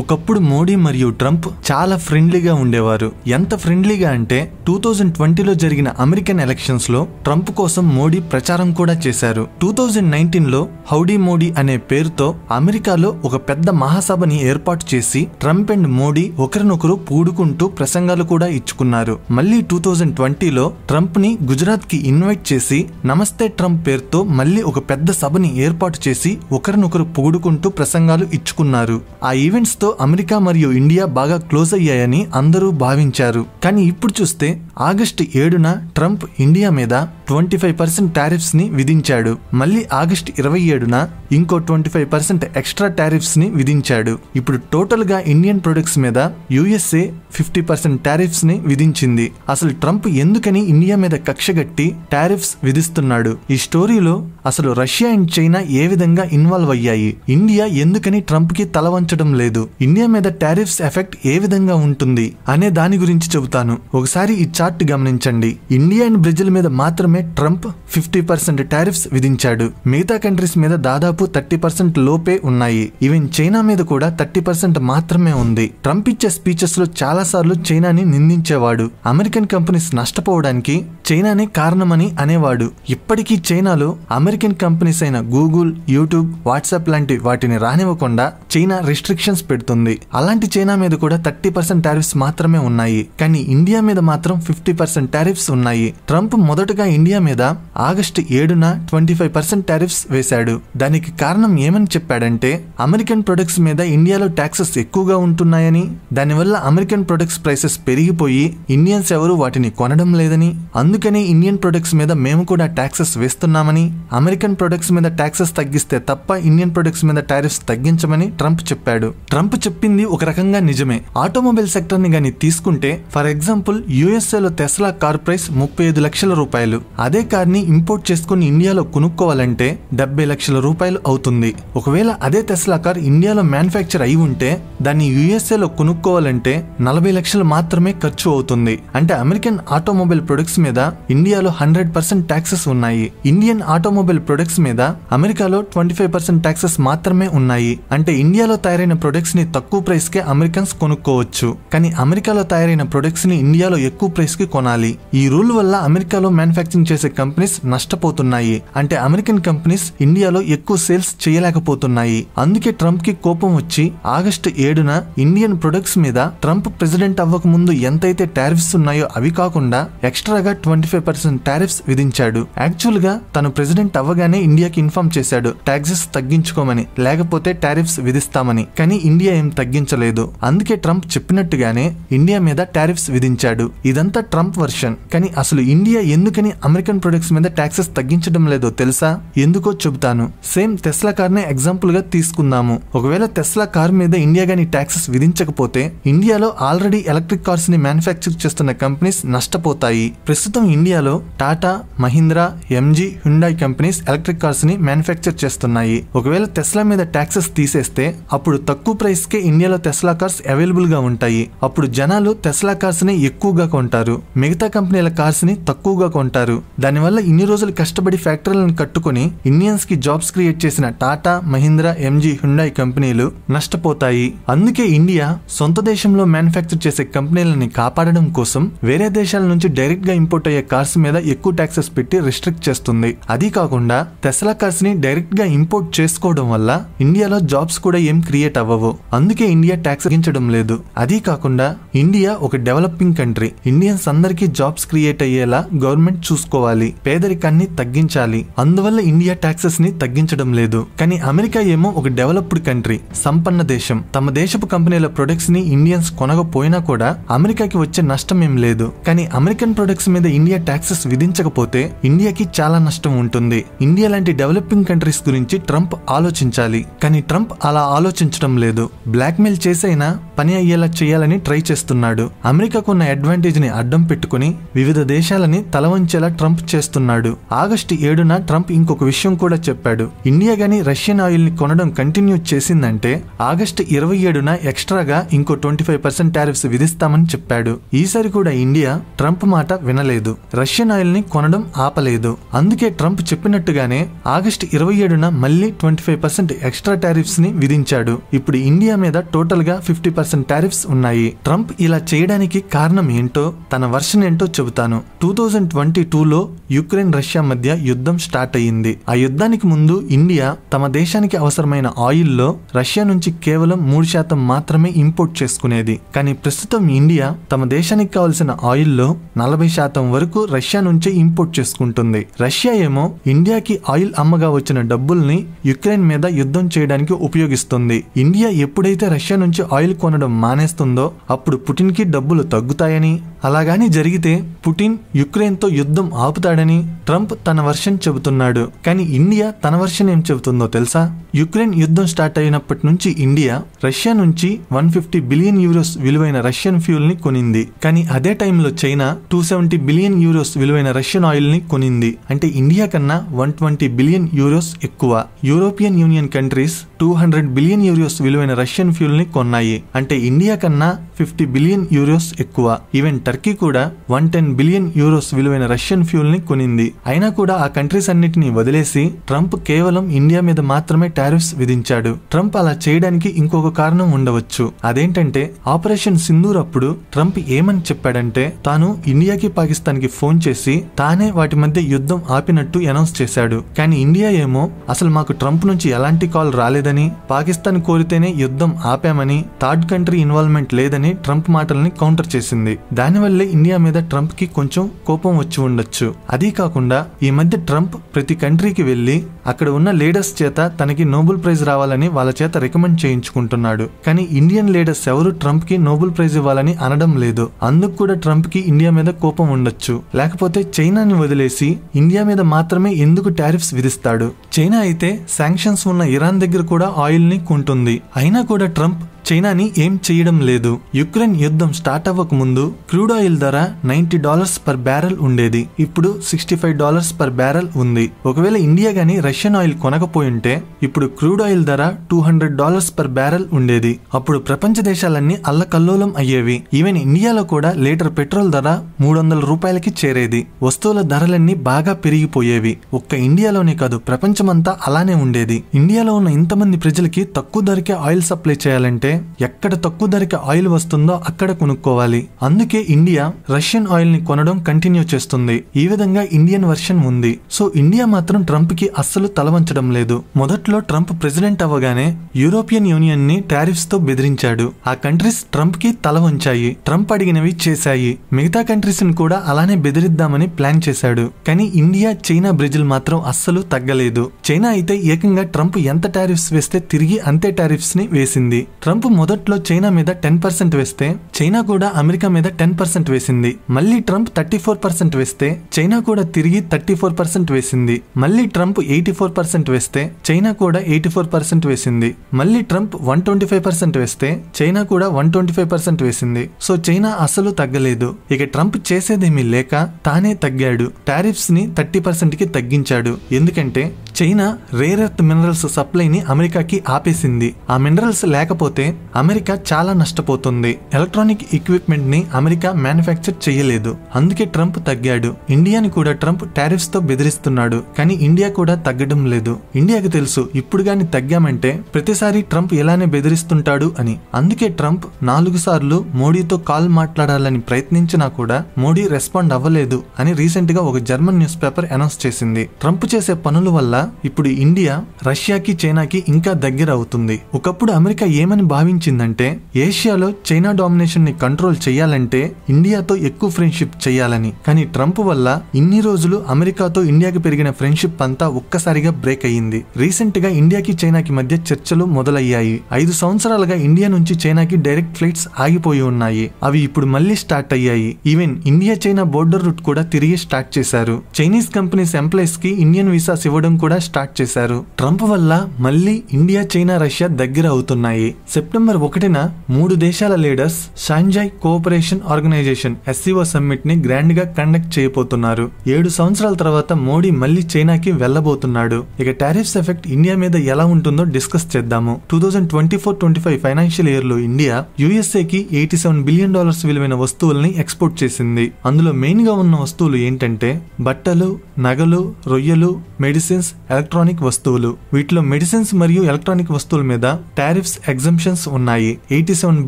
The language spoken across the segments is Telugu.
ఒకప్పుడు మోడీ మరియు ట్రంప్ చాలా ఫ్రెండ్లీగా ఉండేవారు. ఎంత ఫ్రెండ్లీగా అంటే 2020లో జరిగిన అమెరికన్ ఎలక్షన్స్ లో ట్రంప్ కోసం మోడీ ప్రచారం కూడా చేశారు. 2019లో హౌడీ మోడీ అనే పేరుతో అమెరికాలో ఒక పెద్ద మహాసభని ఏర్పాటు చేసి ట్రంప్ అండ్ మోడీ ఒకరినొకరు పూడుకుంటూ ప్రసంగాలు కూడా ఇచ్చుకున్నారు. మళ్ళీ 2020లో ట్రంప్ ని గుజరాత్ కి ఇన్వైట్ చేసి నమస్తే ట్రంప్ పేరుతో మళ్ళీ ఒక పెద్ద సభని ఏర్పాటు చేసి ఒకరినొకరు పూడుకుంటూ ప్రసంగాలు ఇచ్చుకున్నారు. ఆ ఈవెంట్స్ తో అమెరికా మరియు ఇండియా బాగా క్లోజ్ అయ్యాయని అందరూ భావించారు. కానీ ఇప్పుడు చూస్తే ఆగస్టు 7న ట్రంప్ ఇండియా మీద 25% టారిఫ్స్ ని విధించాడు. మళ్ళీ ఆగస్టు 27న ఇంకో 25% ఎక్స్ట్రా టారిఫ్స్ ని విధించాడు. ఇప్పుడు టోటల్ గా ఇండియన్ ప్రొడక్ట్స్ మీద USA 50% టారిఫ్స్ ని విధించింది. అసలు ట్రంప్ ఎందుకని ఇండియా మీద కక్షగట్టి టారిఫ్స్ విధిస్తున్నాడు? ఈ స్టోరీలో అసలు రష్యా అండ్ చైనా ఏ విధంగా ఇన్వాల్వ్ అయ్యాయి? ఇండియా ఎందుకని ట్రంప్ కి తల వంచడం లేదు? ఇండియా మీద టారిఫ్స్ ఎఫెక్ట్ ఏ విధంగా ఉంటుంది అనే దాని గురించి చెబుతాను. ఒకసారి ఈ చార్ట్ గమనించండి. ఇండియా అండ్ బ్రెజిల్ మీద మాత్రమే ట్రంప్ 50% టారిఫ్స్ విధించాడు. మిగతా కంట్రీస్ మీద దాదాపు 30% లోపే ఉన్నాయి. ఈవెన్ చైనా మీద కూడా 30% మాత్రమే ఉంది. ట్రంప్ ఇచ్చే స్పీచెస్ లో చాలా సార్లు చైనాని నిందించేవాడు. అమెరికన్ కంపెనీస్ నష్టపోవడానికి చైనానే కారణమని అనేవాడు. ఇప్పటికీ చైనాలో అమెరికన్ కంపెనీస్ అయిన గూగుల్, యూట్యూబ్, వాట్సాప్ లాంటి వాటిని రానివ్వకుండా చైనా రిస్ట్రిక్షన్స్ పెడుతుంది. అలాంటి చైనా మీద కూడా 30% టారిఫ్స్ మాత్రమే ఉన్నాయి. కానీ ఇండియా మీద మాత్రం 50% టారిఫ్స్ ఉన్నాయి. ట్రంప్ మొదటగా ఇండియా మీద ఆగస్టు 7న 25% టారిఫ్స్ వేశాడు. దానికి కారణం ఏమని చెప్పాడంటే అమెరికన్ ప్రొడక్ట్స్ మీద ఇండియాలో ట్యాక్సెస్ ఎక్కువగా ఉంటున్నాయని, దానివల్ల అమెరికన్ ప్రొడక్ట్స్ ప్రైసెస్ పెరిగిపోయి ఇండియన్స్ ఎవరు వాటిని కొనడం లేదని, అందుకని ఇండియన్ ప్రొడక్ట్స్ మీద మేము కూడా ట్యాక్సెస్ వేస్తున్నామని, అమెరికన్ ప్రొడక్ట్స్ మీద ట్యాక్సెస్ తగ్గిస్తే తప్ప ఇండియన్ ప్రొడక్ట్స్ మీద టారిఫ్స్ తగ్గించమని ట్రంప్ చెప్పాడు. ట్రంప్ చెప్పింది ఒక రకంగా నిజమే. ఆటోమొబైల్ సెక్టర్ ని గాని తీసుకుంటే ఫర్ ఎగ్జాంపుల్ USA లో టెస్లా కార్ ప్రైస్ 35 లక్షల రూపాయలు. అదే కార్ ని ఇంపోర్ట్ చేసుకుని ఇండియాలో కొనుక్కోవాలంటే 70 లక్షల రూపాయలు అవుతుంది. ఒకవేళ అదే టెస్లా కార్ ఇండియాలో మ్యానుఫ్యాక్చర్ అయి ఉంటే దాన్ని USA లో కొనుక్కోవాలంటే 40 లక్షలు మాత్రమే ఖర్చు అవుతుంది. అంటే అమెరికన్ ఆటోమొబైల్ ప్రొడక్ట్స్ మీద ఇండియాలో 100% ట్యాక్సెస్ ఉన్నాయి. ఇండియన్ ఆటోమొబైల్ ప్రొడక్ట్స్ మీద అమెరికాలో 25% ట్యాక్సెస్ మాత్రమే ఉన్నాయి. అంటే ఇండియాలో తయారైన ప్రొడక్ట్స్ ని తక్కువ ప్రైస్ కే అమెరికన్స్ కొనుక్కోవచ్చు. కానీ అమెరికాలో తయారైన ప్రొడక్ట్స్ ని ఇండియాలో ఎక్కువ ప్రైస్ కి కొనాలి. ఈ రూల్ వల్ల అమెరికాలో మ్యానుఫ్యాక్చరింగ్ చేసే కంపెనీస్ నష్టపోతున్నాయి. అంటే అమెరికన్ కంపెనీస్ ఇండియాలో ఎక్కువ సేల్స్ చేయలేకపోతున్నాయి. అందుకే ట్రంప్ కి కోపం వచ్చి ఆగస్టు 7న ఇండియన్ ప్రొడక్ట్స్ మీద ట్రంప్ ప్రెసిడెంట్ అవ్వక ముందు ఎంతైతే టారిఫ్స్ ఉన్నాయో అవి కాకుండా ఎక్స్ట్రాగా 25% టారిఫ్స్ విధించాడు. యాక్చువల్ గా తను ప్రెసిడెంట్ అవ్వగానే ఇండియాకి ఇన్ఫార్మ్ చేశాడు టాక్సెస్ తగ్గించుకోమని, లేకపోతే టారిఫ్స్ విధిస్తామని. కానీ ఇండియా ఏం తగ్గించలేదు. అందుకే ట్రంప్ చెప్పినట్టుగానే ఇండియా మీద టారిఫ్స్ విధించాడు. ఇదంతా ట్రంప్ వర్షన్. కానీ అసలు ఇండియా ఎందుకని అమెరికన్ ప్రొడక్ట్స్ మీద ట్యాక్సెస్ తగ్గించడం లేదో తెలుసా? ఎందుకో చెబుతాను. సేమ్ టెస్లా కార్ నే ఎగ్జాంపుల్ గా తీసుకుందాము. ఒకవేళ టెస్లా కార్ మీద ఇండియా గాని ట్యాక్సెస్ విధించకపోతే ఇండియాలో ఆల్రెడీ ఎలక్ట్రిక్ కార్స్ ని మ్యానుఫ్యాక్చర్ చేస్తున్న కంపెనీస్ నష్టపోతాయి. ప్రస్తుతం ఇండియాలో Tata, Mahindra, MG, Hyundai companies electric cars ని మ్యానుఫ్యాక్చర్ చేస్తున్నాయి. ఒకవేళ టెస్లా మీద ట్యాక్సెస్ తీసేస్తే అప్పుడు తక్కువ ప్రైస్ కే ఇండియాలో టెస్లా కార్స్ అవైలబుల్ గా ఉంటాయి. అప్పుడు జనాలు టెస్లా కార్స్ ని ఎక్కువగా కొంటారు, మిగతా కంపెనీల కార్స్ ని తక్కువగా కొంటారు. దానివల్ల ఇన్ని రోజులు కష్టపడి ఫ్యాక్టరీలను కట్టుకుని ఇండియన్స్ కి జాబ్స్ క్రియేట్ చేసిన టాటా, మహీంద్రా, MG, హ్యుండాయ్ కంపెనీలు నష్టపోతాయి. అందుకే ఇండియా సొంత దేశంలో మ్యానుఫ్యాక్చర్ చేసే కంపెనీలని కాపాడడం కోసం వేరే దేశాల నుంచి డైరెక్ట్ గా ఇంపోర్ట్ అయ్యే కార్స్ మీద ఎక్కువ ట్యాక్సెస్ పెట్టి రిస్ట్రిక్ట్ చేస్తుంది. అది కాకుండా టెస్లా కార్స్ ని డైరెక్ట్ గా ఇంపోర్ట్ చేసుకోవడం వల్ల ఇండియాలో జాబ్స్ కూడా ఏం క్రియేట్ అవ్వవు. అందుకే ఇండియా ట్యాక్స్ తగ్గించడం లేదు. అది కాకుండా ఇండియా ఒక డెవలపింగ్ కంట్రీ. ఇండియన్స్ అందరికీ జాబ్స్ క్రియేట్ అయ్యేలా గవర్నమెంట్ చూసుకోవాలి, పేదరికాన్ని తగ్గించాలి. అందువల్ల ఇండియా ట్యాక్సెస్ ని తగ్గించడం లేదు. కానీ అమెరికా ఏమో ఒక డెవలప్డ్ కంట్రీ, సంపన్న దేశం. తమ దేశపు కంపెనీల ప్రొడక్ట్స్ ని ఇండియన్స్ కొనకపోయినా కూడా అమెరికాకి వచ్చే నష్టం ఏం లేదు. కానీ అమెరికన్ ప్రొడక్ట్స్ మీద ఇండియా ట్యాక్సెస్ విధించకపోతే ఇండియాకి చాలా నష్టం ఉంటుంది. ఇండియా లాంటి డెవలపింగ్ కంట్రీస్ గురించి ట్రంప్ ఆలోచించాలి. కానీ ట్రంప్ అలా ఆలోచించడం లేదు. బ్లాక్ మెయిల్ చేసైనా పని అయ్యేలా చేయాలని ట్రై చేస్తున్నాడు. అమెరికాకున్న అడ్వాంటేజ్ ని అడ్డం పెట్టుకుని వివిధ దేశాలని తలవంచేలా ట్రంప్ చేస్తున్నాడు. ఆగస్టు 7న ట్రంప్ ఇంకొక విషయం కూడా చెప్పాడు. ఇండియా గాని రష్యన్ ఆయిల్ ని కొనడం కంటిన్యూ చేసిందంటే ఆగస్టు 27న ఎక్స్ట్రాగా ఇంకో 25% టారిఫ్స్ విధిస్తామని చెప్పాడు. ఈసారి కూడా ఇండియా ట్రంప్ మాట వినలేదు, రష్యన్ ఆయిల్ ని కొనడం ఆపలేదు. అందుకే ట్రంప్ చెప్పినట్టుగానే ఆగస్టు 27న మళ్ళీ 25% ఎక్స్ట్రా టారిఫ్స్ ని విధించాడు. ఇప్పుడు ఇండియా మీద టోటల్ గా 50% టారిఫ్స్ ఉన్నాయి. ట్రంప్ ఇలా చేయడానికి కారణం ఏంటో, తన వర్షన్ ఏంటో చెబుతాను. 2022లో యుక్రెయిన్ రష్యా మధ్య యుద్ధం స్టార్ట్ అయ్యింది. ఆ యుద్ధానికి ముందు ఇండియా తమ దేశానికి అవసరమైన ఆయిల్లో రష్యా నుంచి కేవలం 3% మాత్రమే ఇంపోర్ట్ చేసుకునేది. కానీ ప్రస్తుతం ఇండియా తమ దేశానికి కావలసిన ఆయిల్లో 40% వరకు రష్యా నుంచే ఇంపోర్ట్ చేసుకుంటుంది. రష్యా ఏమో ఇండియాకి ఆయిల్ అమ్మగా వచ్చిన డబ్బుల్ని యుక్రెయిన్ మీద యుద్ధం చేయడానికి ఉపయోగిస్తుంది. ఇండియా ఎప్పుడైతే రష్యా నుంచి ఆయిల్ కొనడం మానేస్తుందో అప్పుడు పుటిన్ కి డబ్బులు తగ్గుతాయని, అలాగాని జరిగితే పుటిన్ యుక్రెయిన్ తో యుద్ధం ఆపుతాడని ట్రంప్ తన వర్షన్ చెబుతున్నాడు. కానీ ఇండియా తన వర్షన్ ఏం చెబుతుందో తెలుసా? యుక్రెయిన్ యుద్ధం స్టార్ట్ అయినప్పటి నుంచి ఇండియా రష్యా నుంచి 150 బిలియన్ యూరోస్ విలువైన రష్యన్ ఫ్యూల్ ని కొనింది. కానీ అదే టైంలో చైనా 270 బిలియన్ యూరోస్ విలువైన రష్యన్ ఆయిల్ ని కొనింది. అంటే ఇండియా కన్నా 120 బిలియన్ యూరోస్ ఎక్కువ. European union countries 200 billion euros విలువైన రష్యన్ ఫ్యూల్ ని కొన్నాయి. అంటే ఇండియా కన్నా 50 బిలియన్ యూరోస్ ఎక్కువ. ఈవెన్ టర్కీ కూడా 110 బిలియన్ యూరోస్ విలువైన రష్యన్ ఫ్యూల్ ని కొనింది. అయినా కూడా ఆ కంట్రీస్ అన్నిటిని వదిలేసి ట్రంప్ కేవలం ఇండియా మీద మాత్రమే టారిఫ్స్ విధించాడు. ట్రంప్ అలా చేయడానికి ఇంకొక కారణం ఉండవచ్చు. అదేంటంటే ఆపరేషన్ సింధూర్ అప్పుడు ట్రంప్ ఏమని చెప్పాడంటే తాను ఇండియాకి పాకిస్తాన్ కి ఫోన్ చేసి తానే వాటి మధ్య యుద్ధం ఆపినట్టు అనౌన్స్ చేశాడు. కానీ ఇండియా ఏమో అసలు మాకు ట్రంప్ నుంచి ఎలాంటి కాల్ రాలేదని, పాకిస్తాన్ కోరితేనే యుద్ధం ఆపామని, థర్డ్ కంట్రీ ఇన్వాల్వ్మెంట్ లేదని ట్రంప్ మాటల్ని కౌంటర్ చేసింది. దానివల్లే ఇండియా మీద ట్రంప్ కి కొంచెం కోపం వచ్చి ఉండొచ్చు. అదీ కాకుండా ఈ మధ్య ట్రంప్ ప్రతి కంట్రీకి వెళ్లి అక్కడ ఉన్న లీడర్స్ చేత తనకి నోబెల్ ప్రైజ్ రావాలని వాళ్ళ చేత రికమెండ్ చేయించుకుంటున్నాడు. కానీ ఇండియన్ లీడర్స్ ఎవరు ట్రంప్ కి నోబెల్ ప్రైజ్ ఇవ్వాలని అనడం లేదు. అందుకు కూడా ట్రంప్ కి ఇండియా మీద కోపం ఉండొచ్చు. లేకపోతే చైనాని వదిలేసి ఇండియా మీద మాత్రమే ఎందుకు టారిఫ్స్ విధిస్తాడు? చైనా అయితే శాంక్షన్స్ ఉన్న ఇరాన్ దగ్గర కూడా ఆయిల్ ని కొంటుంది. అయినా కూడా ట్రంప్ చైనాని ఏం చేయడం లేదు. యుక్రెయిన్ యుద్ధం స్టార్ట్ అవ్వక ముందు క్రూడ్ ఆయిల్ ధర $90 పర్ బ్యారెల్ ఉండేది. ఇప్పుడు $65 పర్ బ్యారెల్ ఉంది. ఒకవేళ ఇండియా గాని రష్యన్ ఆయిల్ కొనకపోయింటే ఇప్పుడు క్రూడ్ ఆయిల్ ధర $200 పర్ బ్యారెల్ ఉండేది. అప్పుడు ప్రపంచ దేశాలన్నీ అల్లకల్లోలం అయ్యేవి. ఈవెన్ ఇండియాలో కూడా లీటర్ పెట్రోల్ ధర $300 చేరేది. వస్తువుల ధరలన్నీ బాగా పెరిగిపోయేవి. ఒక్క ఇండియాలోనే కాదు, ప్రపంచమంతా అలానే ఉండేది. ఇండియాలో ఉన్న ఇంతమంది ప్రజలకి తక్కువ ధరకే ఆయిల్ సప్లై చేయాలంటే ఎక్కడ తక్కువ ధరకి ఆయిల్ వస్తుందో అక్కడ కొనుక్కోవాలి. అందుకే ఇండియా రష్యన్ ఆయిల్ ని కొనడం కంటిన్యూ చేస్తుంది. ఈ విధంగా ఇండియన్ వర్షన్ ఉంది. సో ఇండియా మాత్రం ట్రంప్ కి అస్సలు తలవంచడం లేదు. మొదట్లో ట్రంప్ ప్రెసిడెంట్ అవ్వగానే యూరోపియన్ యూనియన్ ని టారిఫ్స్ తో బెదిరించాడు. ఆ కంట్రీస్ ట్రంప్ కి తల వంచాయి. ట్రంప్ అడిగినవి చేశాయి. మిగతా కంట్రీస్ ని కూడా అలానే బెదిరిద్దామని ప్లాన్ చేశాడు. కానీ ఇండియా, చైనా, బ్రెజిల్ మాత్రం అస్సలు తగ్గలేదు. చైనా అయితే ఏకంగా ట్రంప్ ఎంత టారిఫ్స్ వేస్తే తిరిగి అంతే టారిఫ్స్ ని వేసింది. ట్రంప్ మొదట్లో చైనా మీద 10% వేస్తే చైనా కూడా అమెరికా మీద 10% వేసింది. మళ్ళీ ట్రంప్ 34% వేస్తే చైనా కూడా తిరిగి 34% వేసింది. మళ్ళీ ట్రంప్ 84% వేస్తే చైనా కూడా 84% వేసింది. మళ్ళీ ట్రంప్ 125% వేస్తే చైనా కూడా 125% వేసింది. సో చైనా అసలు తగ్గలేదు. ఇక ట్రంప్ చేసేదేమీ లేక తానే తగ్గాడు. టారిఫ్స్ ని 30% కి తగ్గించాడు. ఎందుకంటే చైనా రేర్ ఎర్త్ మినరల్స్ సప్లైని అమెరికాకి ఆపేసింది. ఆ మినరల్స్ లేకపోతే అమెరికా చాలా నష్టపోతుంది. ఎలక్ట్రానిక్ ఎక్విప్మెంట్ ని అమెరికా మ్యానుఫ్యాక్చర్ చేయలేదు. అందుకే ట్రంప్ తగ్గాడు. ఇండియాని కూడా ట్రంప్ టారిఫ్స్ తో బెదిరిస్తున్నాడు. కానీ ఇండియా కూడా తగ్గడం లేదు. ఇండియాకి తెలుసు ఇప్పుడు గాని తగ్గామంటే ప్రతిసారి ట్రంప్ ఎలానే బెదిరిస్తుంటాడు అని. అందుకే ట్రంప్ 4 సార్లు మోడీతో కాల్ మాట్లాడాలని ప్రయత్నించినా కూడా మోడీ రెస్పాండ్ అవ్వలేదు అని రీసెంట్ గా ఒక జర్మన్ న్యూస్ పేపర్ అనౌన్స్ చేసింది. ట్రంప్ చేసే పనుల వల్ల ఇప్పుడు ఇండియా రష్యాకి, చైనాకి ఇంకా దగ్గర అవుతుంది. ఒకప్పుడు అమెరికా ఏమని భావించిందంటే ఏషియాలో చైనా డామినేషన్ ని కంట్రోల్ చేయాలంటే ఇండియాతో ఎక్కువ ఫ్రెండ్షిప్ చేయాలని. కానీ ట్రంప్ వల్ల ఇన్ని రోజులు అమెరికాతో ఇండియాకి పెరిగిన ఫ్రెండ్షిప్ అంతా ఒక్కసారిగా బ్రేక్ అయ్యింది. రీసెంట్ గా ఇండియాకి, చైనాకి మధ్య చర్చలు మొదలయ్యాయి. 5 సంవత్సరాలుగా ఇండియా నుంచి చైనాకి డైరెక్ట్ ఫ్లైట్స్ ఆగిపోయి ఉన్నాయి. అవి ఇప్పుడు మళ్ళీ స్టార్ట్ అయ్యాయి. Even India China border route కూడా తిరిగి స్టార్ట్ చేశారు. చైనీస్ కంపెనీస్ ఎంప్లాయీస్ కి ఇండియన్ వీసాస్ ఇవ్వడం కూడా స్టార్ట్ చేశారు. ట్రంప్ వల్ల మళ్ళీ ఇండియా, చైనా, రష్యా దగ్గర అవుతున్నాయి. సెప్టెంబర్ సెప్టెంబర్ 1న 3 దేశాల leaders Shanghai cooperation organisation SCO summit ని గ్రాండ్ గా కండక్ట్ చేయబోతున్నారు. 7 సంవత్సరాల తర్వాత మోడీ మళ్లీ చైనాకి వెళ్లబోతున్నాడు. ఇక టారిఫ్స్ ఎఫెక్ట్ ఇండియా మీద ఎలా ఉంటుందో డిస్కస్ చేద్దాము. 2024-25 ఫైనాన్షియల్ ఇయర్ లో ఇండియా యుఎస్ఏకి $87 బిలియన్ విలువైన వస్తువుల్ని ఎక్స్పోర్ట్ చేసింది. అందులో మెయిన్ గా ఉన్న వస్తువులు ఏంటంటే బట్టలు, నగలు, రొయ్యలు, మెడిసిన్స్, ఎలక్ట్రానిక్ వస్తువులు. వీటిలో మెడిసిన్స్ మరియు ఎలక్ట్రానిక్ వస్తువుల మీద టారిఫ్స్ ఎగ్జంప్షన్స్ ఉన్నాయి. $87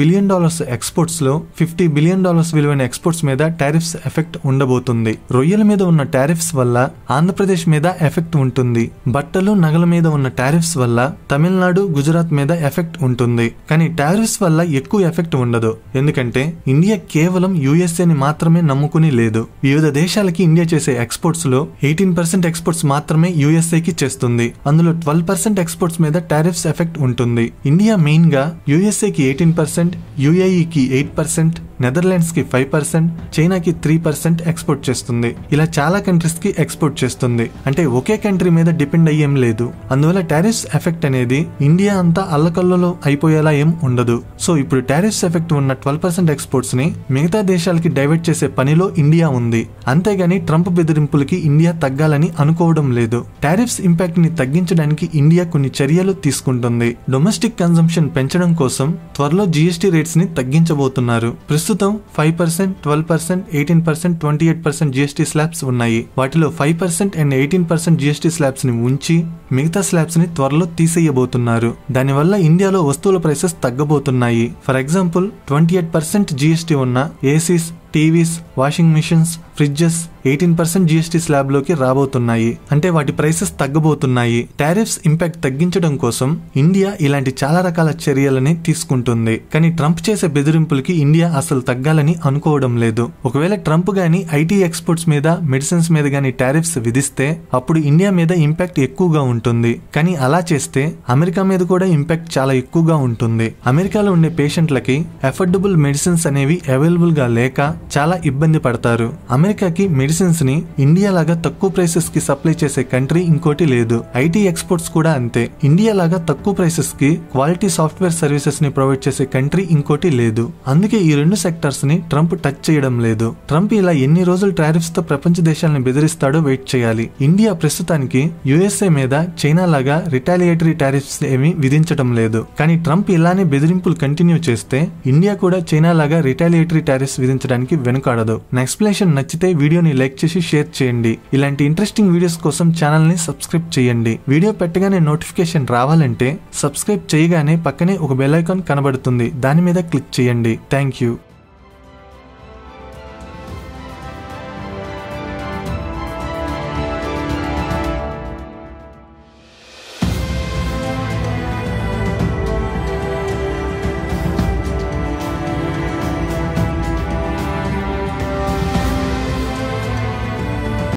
బిలియన్ ఎక్స్పోర్ట్స్ లో $50 బిలియన్ విలువైన ఎక్స్పోర్ట్స్ మీద టారిఫ్స్ ఎఫెక్ట్ ఉండబోతుంది. రొయ్యల మీద ఉన్న టారిఫ్స్ వల్ల ఆంధ్రప్రదేశ్ మీద ఎఫెక్ట్ ఉంటుంది. బట్టలు, నగల మీద ఉన్న టారిఫ్స్ వల్ల తమిళనాడు, గుజరాత్ మీద ఎఫెక్ట్ ఉంటుంది. కానీ టారిఫ్స్ వల్ల ఎక్కువ ఎఫెక్ట్ ఉండదు. ఎందుకంటే ఇండియా కేవలం యుఎస్ఏని మాత్రమే నమ్ముకుని లేదు. వివిధ దేశాలకి ఇండియా చేసే ఎక్స్పోర్ట్స్ లో 18% ఎక్స్పోర్ట్స్ మాత్రమే యుఎస్ఏకి చేస్తుంది. అందులో 12% ఎక్స్పోర్ట్స్ మీద టారిఫ్స్ ఎఫెక్ట్ ఉంటుంది. ఇండియా మెయిన్ గా యుఎస్ఏకి 18%, యుఏఈకి 8%, నెదర్లాండ్స్ కి 5%, చైనాకి 3% ఎక్స్పోర్ట్ చేస్తుంది. ఇలా చాలా కంట్రీస్ కి ఎక్స్పోర్ట్ చేస్తుంది. అంటే ఒకే కంట్రీ మీద డిపెండ్ అయ్యేం లేదు. అందువల్ల టారిఫ్స్ ఎఫెక్ట్ అనేది ఇండియా అంతా అల్లకల్లలో అయిపోయేలా ఏం ఉండదు. సో ఇప్పుడు టారిఫ్స్ ఎఫెక్ట్ ఉన్న 12% ఎక్స్పోర్ట్స్ ని మిగతా దేశాలకి డైవర్ట్ చేసే పనిలో ఇండియా ఉంది. అంతేగాని ట్రంప్ బెదిరింపులకి ఇండియా తగ్గాలని అనుకోవడం లేదు. టారిఫ్స్ ఇంపాక్ట్ ని తగ్గించడానికి ఇండియా కొన్ని చర్యలు తీసుకుంటుంది. డొమెస్టిక్ కన్సంప్షన్ పెంచడం కోసం త్వరలో జీఎస్టీ రేట్స్ ని తగ్గించబోతున్నారు. ప్రస్తుతం 5%, 12%, 18%, 28% జీఎస్టీ స్లాబ్స్ ఉన్నాయి. వాటిలో 5% అండ్ 18% జీఎస్టీ స్లాబ్స్ ని ఉంచి మిగతా స్లాబ్స్ ని త్వరలో తీసేయబోతున్నారు. దానివల్ల ఇండియాలో వస్తువుల ప్రైసెస్ తగ్గబోతున్నాయి. ఫర్ ఎగ్జాంపుల్ 28% జీఎస్టీ ఉన్న ACs, TVs, washing machines, fridges 18% GST slab లోకి రాబోతున్నాయి. అంటే వాటి ప్రైసెస్ తగ్గబోతున్నాయి. టారిఫ్స్ ఇంపాక్ట్ తగ్గించడం కోసం ఇండియా ఇలాంటి చాలా రకాల చర్యలని తీసుకుంటుంది. కానీ ట్రంప్ చేసే బెదిరింపులకి ఇండియా అసలు తగ్గాలని అనుకోవడం లేదు. ఒకవేళ ట్రంప్ గాని ఐటీ ఎక్స్పోర్ట్స్ మీద, మెడిసిన్స్ మీద గాని టారిఫ్స్ విధిస్తే అప్పుడు ఇండియా మీద ఇంపాక్ట్ ఎక్కువగా ఉంటుంది. కానీ అలా చేస్తే అమెరికా మీద కూడా ఇంపాక్ట్ చాలా ఎక్కువగా ఉంటుంది. అమెరికాలో ఉండే పేషెంట్లకి అఫోర్డబుల్ మెడిసిన్స్ అనేవి అవైలబుల్ గా లేక చాలా ఇబ్బంది పడతారు. అమెరికాకి మెడిసిన్స్ ని ఇండియా లాగా తక్కువ ప్రైసెస్ కి సప్లై చేసే కంట్రీ ఇంకోటి లేదు. ఐటీ ఎక్స్పోర్ట్స్ కూడా అంతే. ఇండియా లాగా తక్కువ ప్రైసెస్ కి క్వాలిటీ సాఫ్ట్వేర్ సర్వీసెస్ ని ప్రొవైడ్ చేసే కంట్రీ ఇంకోటి లేదు. అందుకే ఈ 2 సెక్టర్స్ ని ట్రంప్ టచ్ చేయడం లేదు. ట్రంప్ ఇలా ఎన్ని రోజులు టారిఫ్స్ తో ప్రపంచ దేశాలను బెదిరిస్తాడో వెయిట్ చేయాలి. ఇండియా ప్రస్తుతానికి యుఎస్ఏ మీద చైనా లాగా రిటాలియేటరీ టారిఫ్స్ ఏమీ విధించడం లేదు. కానీ ట్రంప్ ఇలానే బెదిరింపులు కంటిన్యూ చేస్తే ఇండియా కూడా చైనా లాగా రిటాలియేటరీ టారిఫ్స్ విధించడానికి వెనుకాడదు. నా ఎక్స్ప్లెనేషన్ నచ్చితే వీడియోని లైక్ చేసి షేర్ చేయండి. ఇలాంటి ఇంట్రెస్టింగ్ వీడియోస్ కోసం ఛానల్ ని సబ్స్క్రైబ్ చేయండి. వీడియో పెట్టగానే నోటిఫికేషన్ రావాలంటే సబ్స్క్రైబ్ చేయగానే పక్కనే ఒక బెల్ ఐకాన్ కనబడుతుంది. దాని మీద క్లిక్ చేయండి. Thank you.